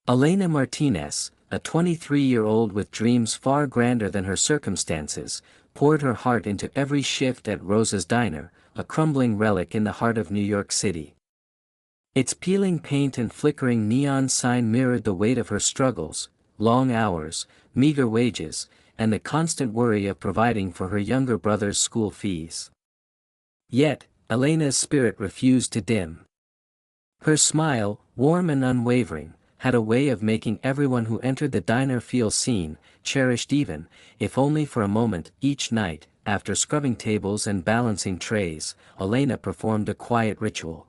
Elena Martinez, a 23-year-old with dreams far grander than her circumstances, poured her heart into every shift at Rosa's Diner, a crumbling relic in the heart of New York City. Its peeling paint and flickering neon sign mirrored the weight of her struggles, long hours, meager wages, and the constant worry of providing for her younger brother's school fees. Yet, Elena's spirit refused to dim. Her smile, warm and unwavering, had a way of making everyone who entered the diner feel seen, cherished even, if only for a moment. Each night, after scrubbing tables and balancing trays, Elena performed a quiet ritual.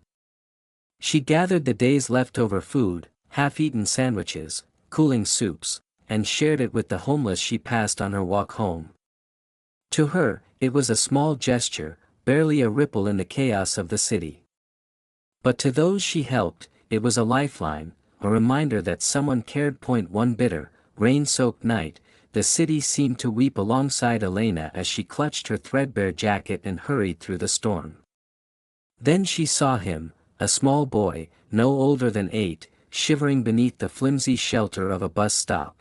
She gathered the day's leftover food, half-eaten sandwiches, cooling soups, and shared it with the homeless she passed on her walk home. To her, it was a small gesture, barely a ripple in the chaos of the city. But to those she helped, it was a lifeline, a reminder that someone cared. One bitter, rain-soaked night, the city seemed to weep alongside Elena as she clutched her threadbare jacket and hurried through the storm. Then she saw him, a small boy, no older than 8, shivering beneath the flimsy shelter of a bus stop.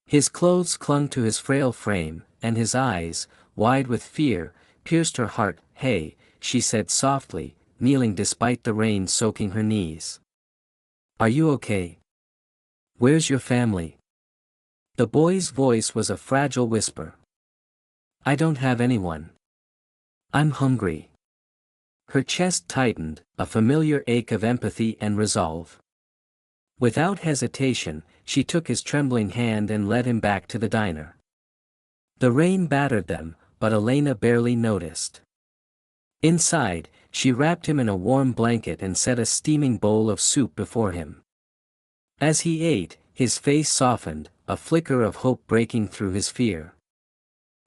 His clothes clung to his frail frame, and his eyes, wide with fear, pierced her heart. "Hey," she said softly, kneeling despite the rain soaking her knees. "Are you okay? Where's your family?" The boy's voice was a fragile whisper. "I don't have anyone. I'm hungry." Her chest tightened, a familiar ache of empathy and resolve. Without hesitation, she took his trembling hand and led him back to the diner. The rain battered them, but Elena barely noticed. Inside, she wrapped him in a warm blanket and set a steaming bowl of soup before him. As he ate, his face softened, a flicker of hope breaking through his fear.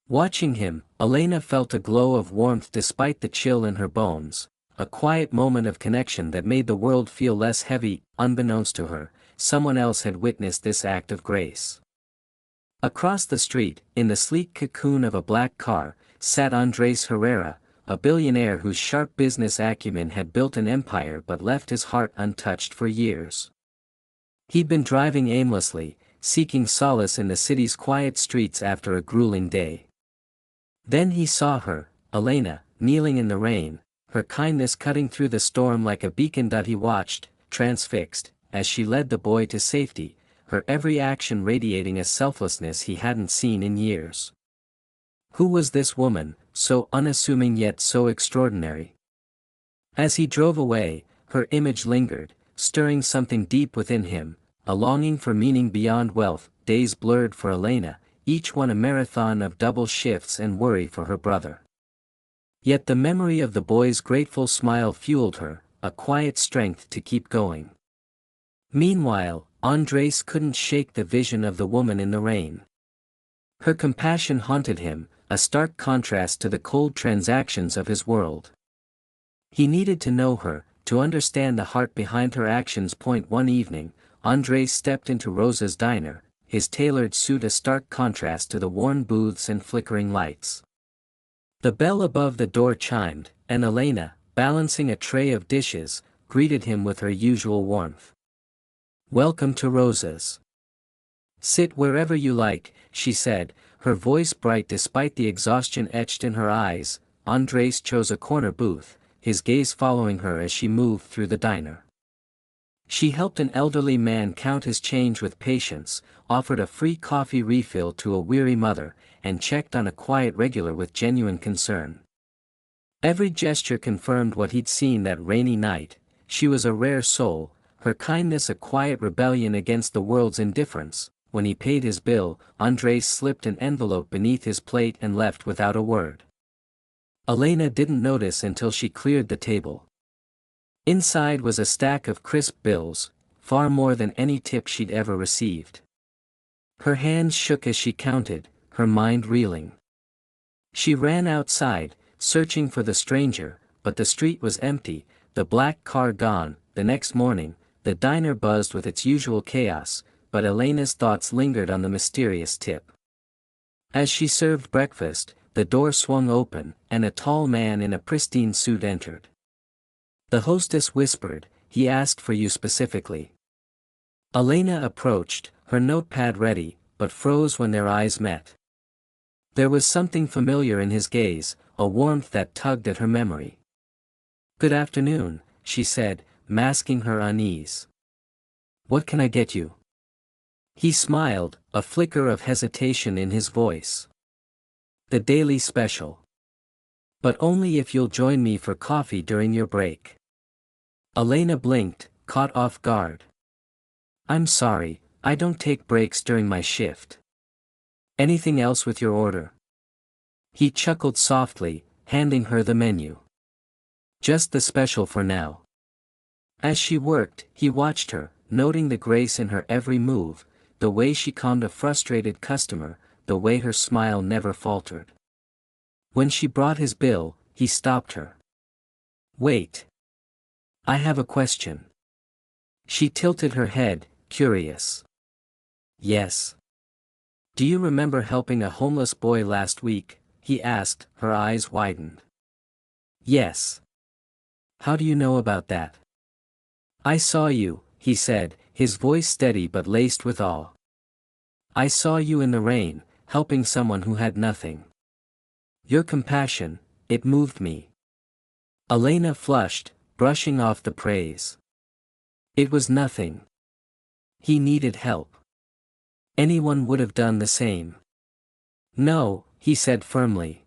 Watching him, Elena felt a glow of warmth despite the chill in her bones, a quiet moment of connection that made the world feel less heavy. Unbeknownst to her, someone else had witnessed this act of grace. Across the street, in the sleek cocoon of a black car, sat Andres Herrera, a billionaire whose sharp business acumen had built an empire but left his heart untouched for years. He'd been driving aimlessly, seeking solace in the city's quiet streets after a grueling day. Then he saw her, Elena, kneeling in the rain, her kindness cutting through the storm like a beacon. He watched, transfixed, as she led the boy to safety, her every action radiating a selflessness he hadn't seen in years. Who was this woman, so unassuming yet so extraordinary? As he drove away, her image lingered, stirring something deep within him, a longing for meaning beyond wealth. Days blurred for Elena, each one a marathon of double shifts and worry for her brother. Yet the memory of the boy's grateful smile fueled her, a quiet strength to keep going. Meanwhile, Andres couldn't shake the vision of the woman in the rain. Her compassion haunted him, a stark contrast to the cold transactions of his world. He needed to know her, to understand the heart behind her actions. One evening, Andres stepped into Rosa's diner, his tailored suit a stark contrast to the worn booths and flickering lights. The bell above the door chimed, and Elena, balancing a tray of dishes, greeted him with her usual warmth. "Welcome to Rosa's. Sit wherever you like," she said, her voice bright despite the exhaustion etched in her eyes. Andres chose a corner booth, his gaze following her as she moved through the diner. She helped an elderly man count his change with patience, offered a free coffee refill to a weary mother, and checked on a quiet regular with genuine concern. Every gesture confirmed what he'd seen that rainy night. She was a rare soul, her kindness a quiet rebellion against the world's indifference. When he paid his bill, Andres slipped an envelope beneath his plate and left without a word. Elena didn't notice until she cleared the table. Inside was a stack of crisp bills, far more than any tip she'd ever received. Her hands shook as she counted, her mind reeling. She ran outside, searching for the stranger, but the street was empty, the black car gone. The next morning, the diner buzzed with its usual chaos, but Elena's thoughts lingered on the mysterious tip. As she served breakfast, the door swung open, and a tall man in a pristine suit entered. The hostess whispered, "He asked for you specifically." Elena approached, her notepad ready, but froze when their eyes met. There was something familiar in his gaze, a warmth that tugged at her memory. "Good afternoon," she said, masking her unease. "What can I get you?" He smiled, a flicker of hesitation in his voice. "The daily special. But only if you'll join me for coffee during your break." Elena blinked, caught off guard. "I'm sorry, I don't take breaks during my shift. Anything else with your order?" He chuckled softly, handing her the menu. "Just the special for now." As she worked, he watched her, noting the grace in her every move, the way she calmed a frustrated customer, the way her smile never faltered. When she brought his bill, he stopped her. "Wait. I have a question." She tilted her head, curious. "Yes. Do you remember helping a homeless boy last week?" he asked, her eyes widened. "Yes. How do you know about that?" "I saw you," he said, his voice steady but laced with awe. "I saw you in the rain, helping someone who had nothing. Your compassion, it moved me." Elena flushed, brushing off the praise. "It was nothing. He needed help. Anyone would have done the same." "No," he said firmly.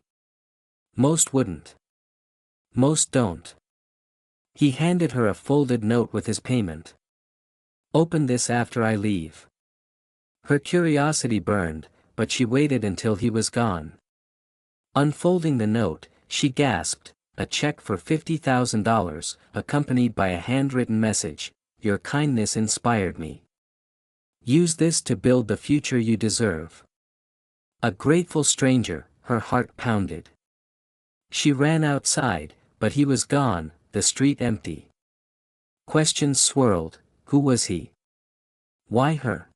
"Most wouldn't. Most don't." He handed her a folded note with his payment. "Open this after I leave." Her curiosity burned, but she waited until he was gone. Unfolding the note, she gasped, a check for $50,000, accompanied by a handwritten message: "Your kindness inspired me. Use this to build the future you deserve." A grateful stranger, her heart pounded. She ran outside, but he was gone, the street empty. Questions swirled: who was he? Why her?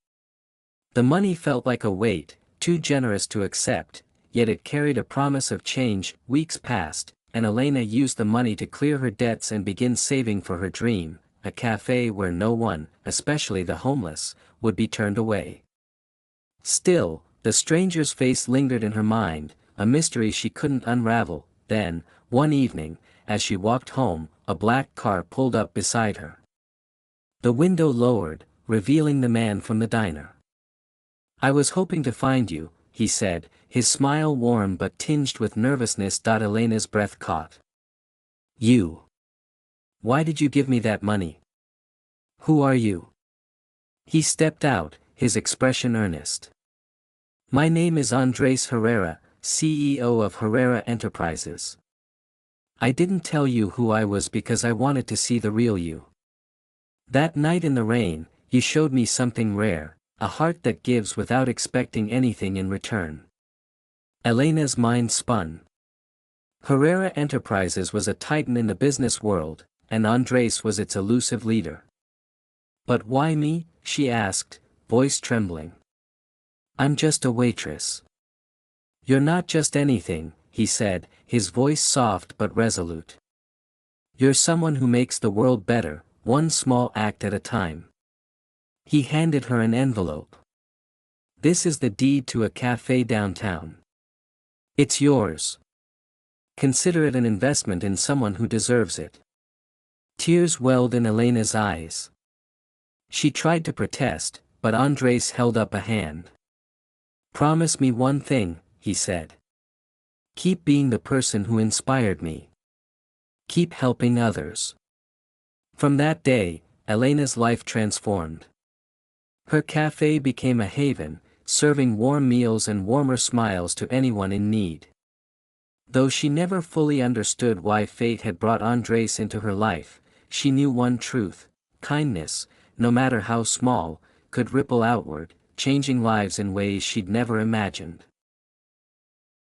The money felt like a weight, too generous to accept, yet it carried a promise of change. Weeks passed, and Elena used the money to clear her debts and begin saving for her dream, a cafe where no one, especially the homeless, would be turned away. Still, the stranger's face lingered in her mind, a mystery she couldn't unravel. Then, one evening, as she walked home, a black car pulled up beside her. The window lowered, revealing the man from the diner. "I was hoping to find you," he said, his smile warm but tinged with nervousness. Elena's breath caught. "You? Why did you give me that money? Who are you?" He stepped out, his expression earnest. "My name is Andres Herrera, CEO of Herrera Enterprises. I didn't tell you who I was because I wanted to see the real you. That night in the rain, you showed me something rare, a heart that gives without expecting anything in return." Elena's mind spun. Herrera Enterprises was a titan in the business world, and Andres was its elusive leader. "But why me?" she asked, voice trembling. "I'm just a waitress." "You're not just anything," he said, his voice soft but resolute. "You're someone who makes the world better, one small act at a time." He handed her an envelope. "This is the deed to a cafe downtown. It's yours. Consider it an investment in someone who deserves it." Tears welled in Elena's eyes. She tried to protest, but Andres held up a hand. "Promise me one thing," he said. "Keep being the person who inspired me. Keep helping others." From that day, Elena's life transformed. Her cafe became a haven, serving warm meals and warmer smiles to anyone in need. Though she never fully understood why fate had brought Andres into her life, she knew one truth: kindness, no matter how small, could ripple outward, changing lives in ways she'd never imagined.